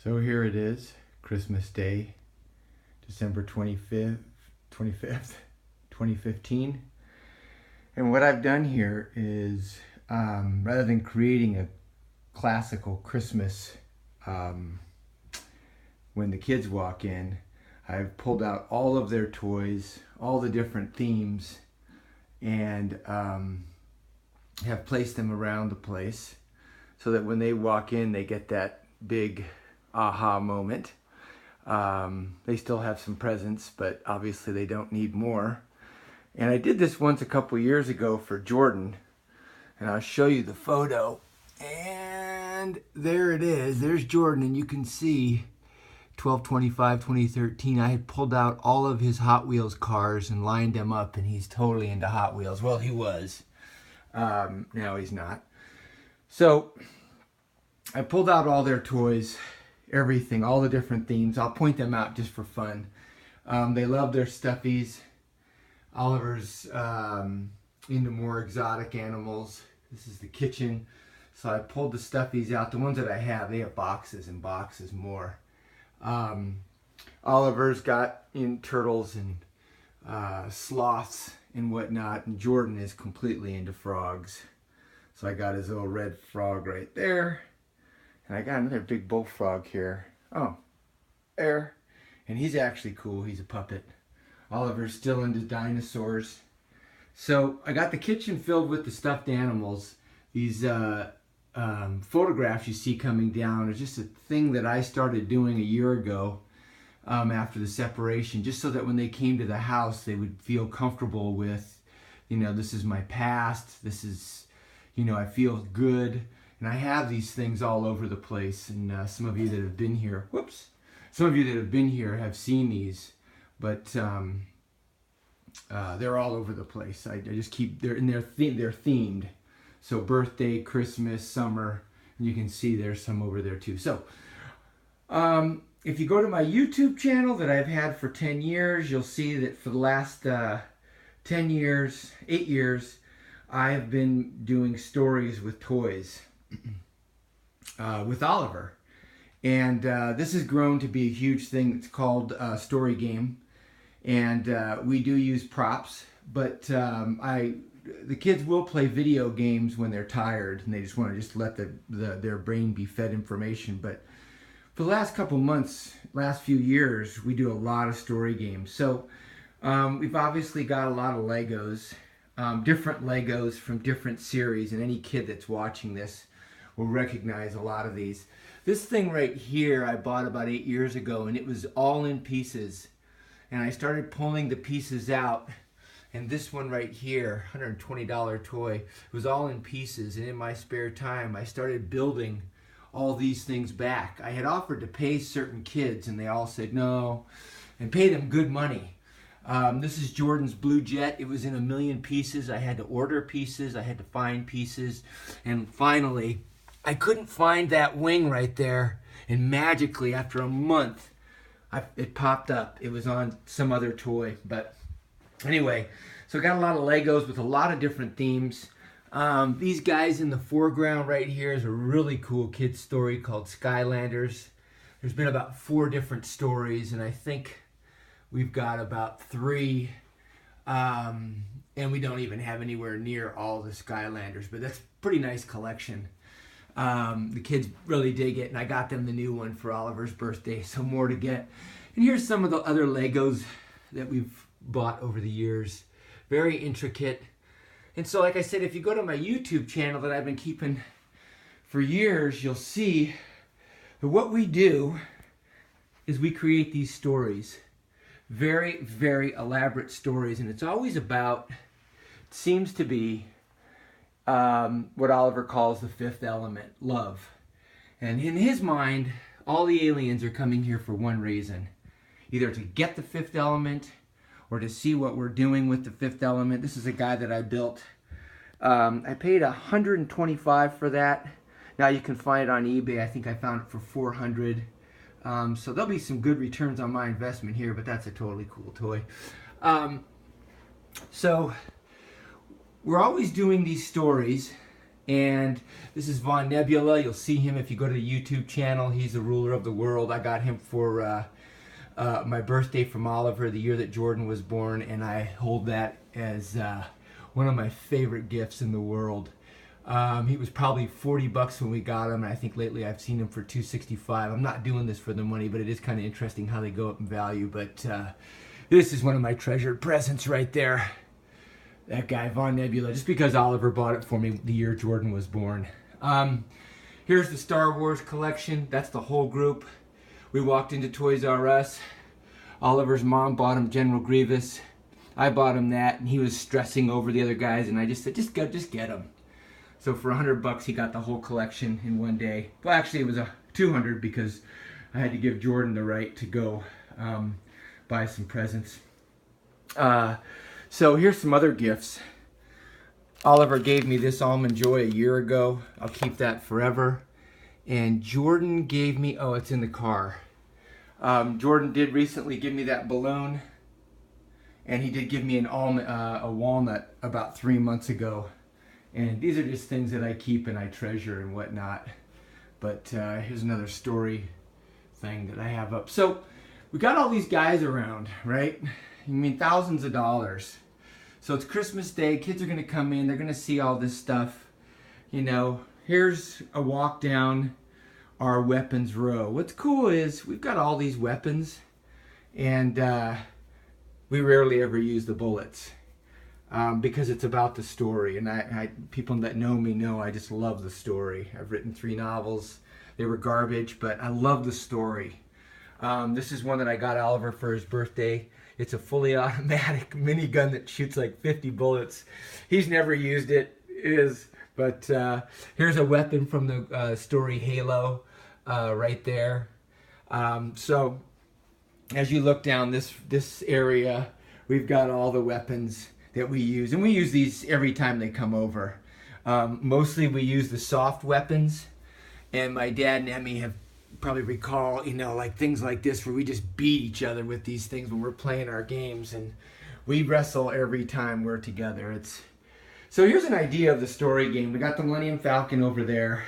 So here it is, Christmas Day, December 25th, 2015. And what I've done here is, rather than creating a classical Christmas when the kids walk in, I've pulled out all of their toys, all the different themes, and have placed them around the place so that when they walk in, they get that big aha moment. They still have some presents, but obviously they don't need more. And I did this once a couple years ago for Jordan, and I'll show you the photo. And there it is. There's Jordan, and you can see 12/25/2013. I had pulled out all of his Hot Wheels cars and lined them up, and he's totally into Hot Wheels. Well, he was. Now he's not. So I pulled out all their toys, everything, all the different themes. I'll point them out just for fun. They love their stuffies. Oliver's into more exotic animals. This is the kitchen. So I pulled the stuffies out. The ones that I have, they have boxes and boxes more. Oliver's got in turtles and sloths and whatnot. And Jordan is completely into frogs. So I got his little red frog right there. And I got another big bullfrog here. Oh, there. And he's actually cool. He's a puppet. Oliver's still into dinosaurs. So I got the kitchen filled with the stuffed animals. These photographs you see coming down is just a thing that I started doing a year ago after the separation, just so that when they came to the house, they would feel comfortable with, this is my past. This is, I feel good. And I have these things all over the place, and some of you that have been here, some of you that have been here have seen these, but they're all over the place. I just keep, they're themed. So birthday, Christmas, summer, and you can see there's some over there too. So if you go to my YouTube channel that I've had for 10 years, you'll see that for the last 8 years, I have been doing stories with toys. With Oliver, and this has grown to be a huge thing. It's called Story Game, and we do use props, but the kids will play video games when they're tired and they just want to let their brain be fed information. But for the last couple months, last few years, we do a lot of story games. So we've obviously got a lot of Legos, different Legos from different series, and any kid that's watching this will recognize a lot of these. This thing right here I bought about 8 years ago, and it was all in pieces. And I started pulling the pieces out, and this one right here, $120 toy, it was all in pieces. And in my spare time, I started building all these things back. I had offered to pay certain kids, and they all said no, and pay them good money. This is Jordan's Blue Jet. It was in 1 million pieces. I had to order pieces. I had to find pieces. And finally, I couldn't find that wing right there. And magically, after a month, it popped up. It was on some other toy. But anyway, so I got a lot of Legos with a lot of different themes. These guys in the foreground right here is a really cool kid's story called Skylanders. There's been about 4 different stories, and I think we've got about 3, and we don't even have anywhere near all the Skylanders, but that's a pretty nice collection. The kids really dig it, and I got them the new one for Oliver's birthday, so more to get. And here's some of the other Legos that we've bought over the years. Very intricate. And so, like I said, if you go to my YouTube channel that I've been keeping for years, you'll see that what we do is we create these stories. Very, very elaborate stories, and it's always about, it seems to be, what Oliver calls the 5th element, love. And in his mind, all the aliens are coming here for one reason. Either to get the 5th element or to see what we're doing with the 5th element. This is a guy that I built. I paid $125 for that. Now you can find it on eBay. I think I found it for $400. So there'll be some good returns on my investment here, but that's a totally cool toy. So we're always doing these stories, And this is Von Nebula. You'll see him if you go to the YouTube channel. He's the ruler of the world. I got him for my birthday from Oliver, the year that Jordan was born, and I hold that as one of my favorite gifts in the world. He was probably $40 when we got him, and I think lately I've seen him for $265. I'm not doing this for the money, but it is kind of interesting how they go up in value. But this is one of my treasured presents right there. That guy, Von Nebula, just because Oliver bought it for me the year Jordan was born. Here's the Star Wars collection. That's the whole group. We walked into Toys R Us. Oliver's mom bought him General Grievous. I bought him that, and he was stressing over the other guys, and I just said, just get him. So for $100, he got the whole collection in one day. Well, actually, it was $200 because I had to give Jordan the right to go buy some presents. So here's some other gifts. Oliver gave me this Almond Joy a year ago. I'll keep that forever. And Jordan gave me, oh, it's in the car. Jordan did recently give me that balloon. And he did give me a walnut about 3 months ago. And these are just things that I keep and I treasure and whatnot. But here's another story thing that I have up. So we got all these guys around, right? I mean, thousands of dollars. So it's Christmas Day. Kids are going to come in. They're going to see all this stuff. You know, here's a walk down our weapons row. What's cool is we've got all these weapons, and we rarely ever use the bullets because it's about the story. And people that know me know I just love the story. I've written 3 novels. They were garbage, but I love the story. This is one that I got Oliver for his birthday. It's a fully automatic minigun that shoots like 50 bullets. He's never used it, but here's a weapon from the story Halo right there. So as you look down this area, we've got all the weapons that we use, and we use these every time they come over. Mostly we use the soft weapons, and my dad and Emmy have probably recall, you know, like things like this where we just beat each other with these things when we're playing our games, and we wrestle every time we're together. So here's an idea of the story game. We got the Millennium Falcon over there.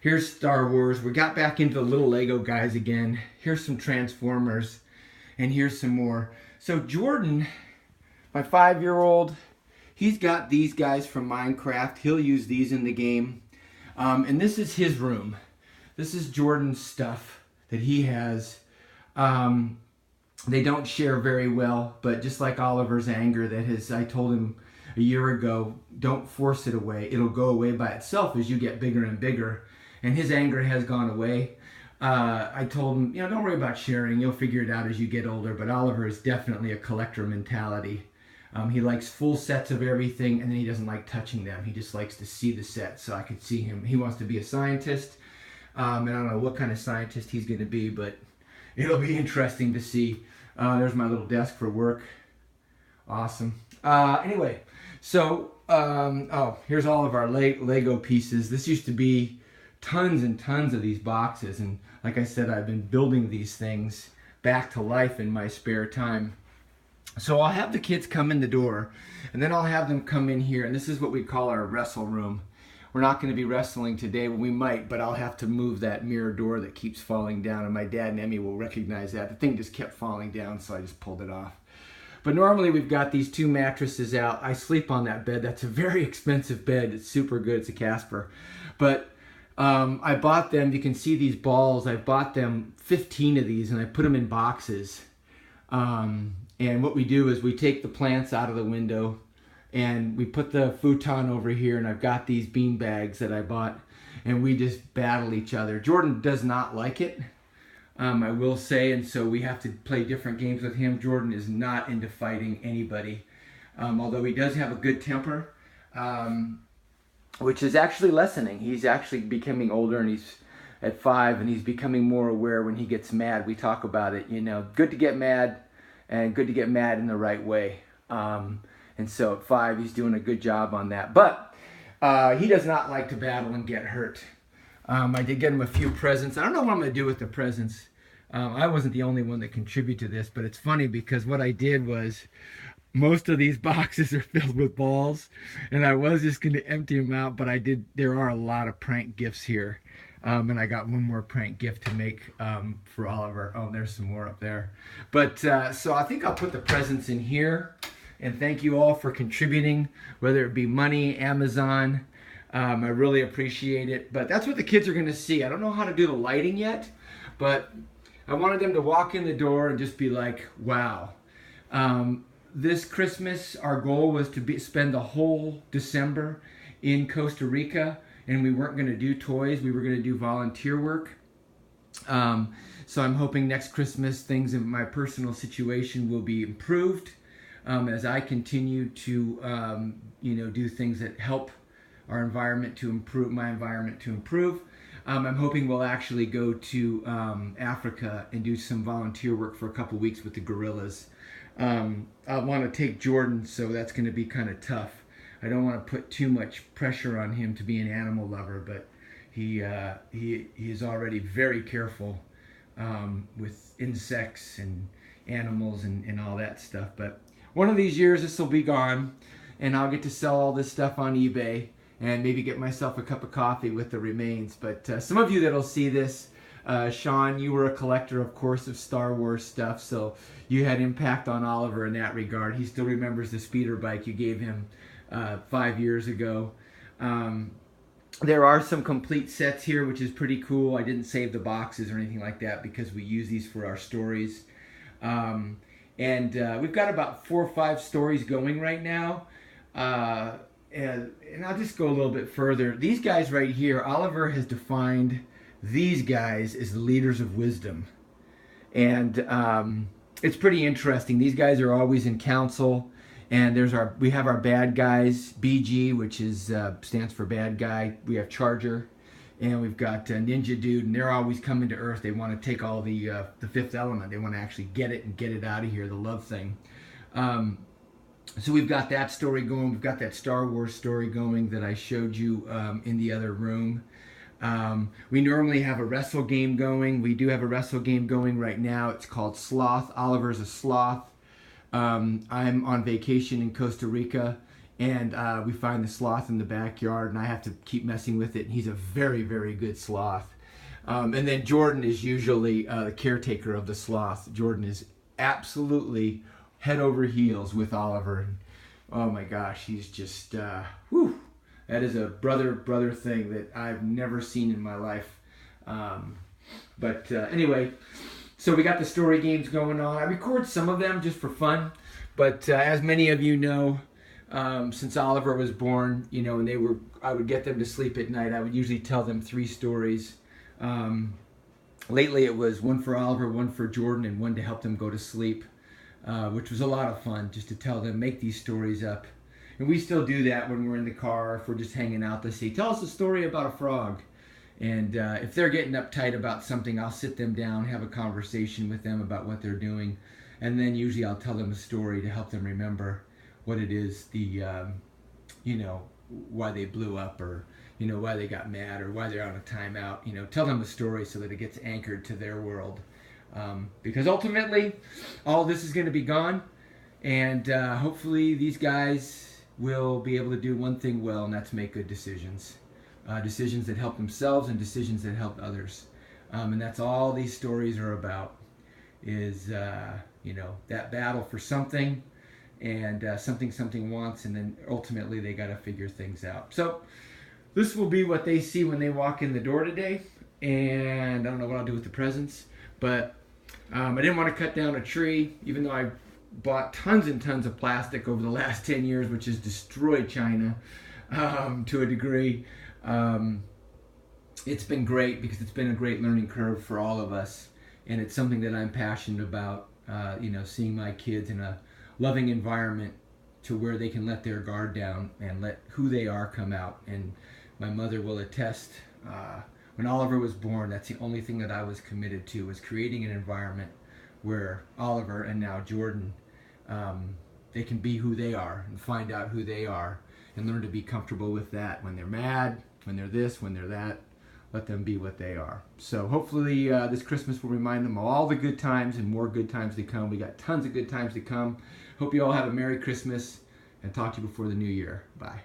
Here's Star Wars. We got back into the little Lego guys again. Here's some Transformers, and here's some more. So Jordan, my 5-year-old, he's got these guys from Minecraft. He'll use these in the game. And this is his room. This is Jordan's stuff that he has. They don't share very well, but just like Oliver's anger I told him a year ago, don't force it away. It'll go away by itself as you get bigger and bigger. And his anger has gone away. I told him, don't worry about sharing. You'll figure it out as you get older. But Oliver is definitely a collector mentality. He likes full sets of everything, and then he doesn't like touching them. He just likes to see the set. So I could see him. He wants to be a scientist. And I don't know what kind of scientist he's going to be, but it'll be interesting to see. There's my little desk for work. Awesome. Anyway, so, here's all of our Lego pieces. This used to be tons and tons of these boxes. And like I said, I've been building these things back to life in my spare time. So I'll have the kids come in the door, and then I'll have them come in here. And this is what we call our wrestle room. We're not going to be wrestling today, but we might, but I'll have to move that mirror door that keeps falling down, and my dad and Emmy will recognize that. The thing just kept falling down, so I just pulled it off. But normally we've got these 2 mattresses out. I sleep on that bed. That's a very expensive bed. It's super good. It's a Casper. But I bought them. You can see these balls. I bought them 15 of these, and I put them in boxes. And what we do is we take the plants out of the window, and we put the futon over here, and I've got these bean bags that I bought, and we just battle each other. Jordan does not like it, I will say, and so we have to play different games with him. Jordan is not into fighting anybody, although he does have a good temper, which is actually lessening. He's actually becoming older, and he's at 5, and he's becoming more aware when he gets mad. We talk about it, good to get mad, and good to get mad in the right way. And so at 5, he's doing a good job on that. But he does not like to battle and get hurt. I did get him a few presents. I don't know what I'm going to do with the presents. I wasn't the only one that contributed to this, but it's funny because what I did was most of these boxes are filled with balls, and I was just going to empty them out, but I did. There are a lot of prank gifts here, and I got one more prank gift to make for Oliver. Oh, there's some more up there. But so I think I'll put the presents in here, and thank you all for contributing, whether it be money, Amazon. I really appreciate it. But that's what the kids are going to see. I don't know how to do the lighting yet, but I wanted them to walk in the door and just be like, wow. This Christmas, our goal was to spend the whole December in Costa Rica, and we weren't going to do toys. We were going to do volunteer work. So I'm hoping next Christmas things in my personal situation will be improved as I continue to, do things that help our environment to improve, my environment to improve. I'm hoping we'll actually go to Africa and do some volunteer work for a couple weeks with the gorillas. I want to take Jordan, so that's going to be kind of tough. I don't want to put too much pressure on him to be an animal lover, but he is already very careful with insects and animals and all that stuff. But one of these years, this will be gone, and I'll get to sell all this stuff on eBay and maybe get myself a cup of coffee with the remains. But some of you that'll see this, Sean, you were a collector, of course, of Star Wars stuff, so you had impact on Oliver in that regard. He still remembers the speeder bike you gave him 5 years ago. There are some complete sets here, which is pretty cool. I didn't save the boxes or anything like that because we use these for our stories. And we've got about 4 or 5 stories going right now. And I'll just go a little bit further. These guys right here, Oliver has defined these guys as the leaders of wisdom. And it's pretty interesting. These guys are always in council. And we have our bad guys, BG, which is stands for bad guy. We have Charger, and we've got Ninja Dude, and they're always coming to Earth. They want to take all the fifth element. They want to actually get it and get it out of here, the love thing. So we've got that story going. We've got that Star Wars story going that I showed you in the other room. We normally have a wrestle game going. We do have a wrestle game going right now. It's called Sloth. Oliver's a sloth. I'm on vacation in Costa Rica, and we find the sloth in the backyard, and I have to keep messing with it. And he's a very, very good sloth. And then Jordan is usually the caretaker of the sloth. Jordan is absolutely head over heels with Oliver. And, oh my gosh, he's just, whew. That is a brother thing that I've never seen in my life. But anyway, so we got the story games going on. I record some of them just for fun, but as many of you know, since Oliver was born, and I would get them to sleep at night. I would usually tell them 3 stories. Lately, it was one for Oliver, one for Jordan, and one to help them go to sleep, which was a lot of fun. Just to tell them, make these stories up, and we still do that when we're in the car. If we're just hanging out, they say, "Tell us a story about a frog." And if they're getting uptight about something, I'll sit them down, have a conversation with them about what they're doing. And then usually I'll tell them a story to help them remember what it is, why they blew up, or, why they got mad, or why they're on a timeout. Tell them a story so that it gets anchored to their world. Because ultimately, all this is going to be gone. And hopefully these guys will be able to do one thing well, and that's make good decisions. Decisions that help themselves and decisions that help others. And that's all these stories are about, is, that battle for something, and something wants, and then ultimately they got to figure things out. So this will be what they see when they walk in the door today, and I don't know what I'll do with the presents, but I didn't want to cut down a tree, even though I bought tons and tons of plastic over the last 10 years, which has destroyed China to a degree. It's been great because it's been a great learning curve for all of us, and it's something that I'm passionate about, seeing my kids in a loving environment to where they can let their guard down and let who they are come out. And my mother will attest, when Oliver was born, that's the only thing that I was committed to, was creating an environment where Oliver and now Jordan, they can be who they are and find out who they are and learn to be comfortable with that. When they're mad, when they're this, when they're that, let them be what they are. So hopefully this Christmas will remind them of all the good times and more good times to come. We got tons of good times to come. Hope you all have a Merry Christmas and talk to you before the new year. Bye.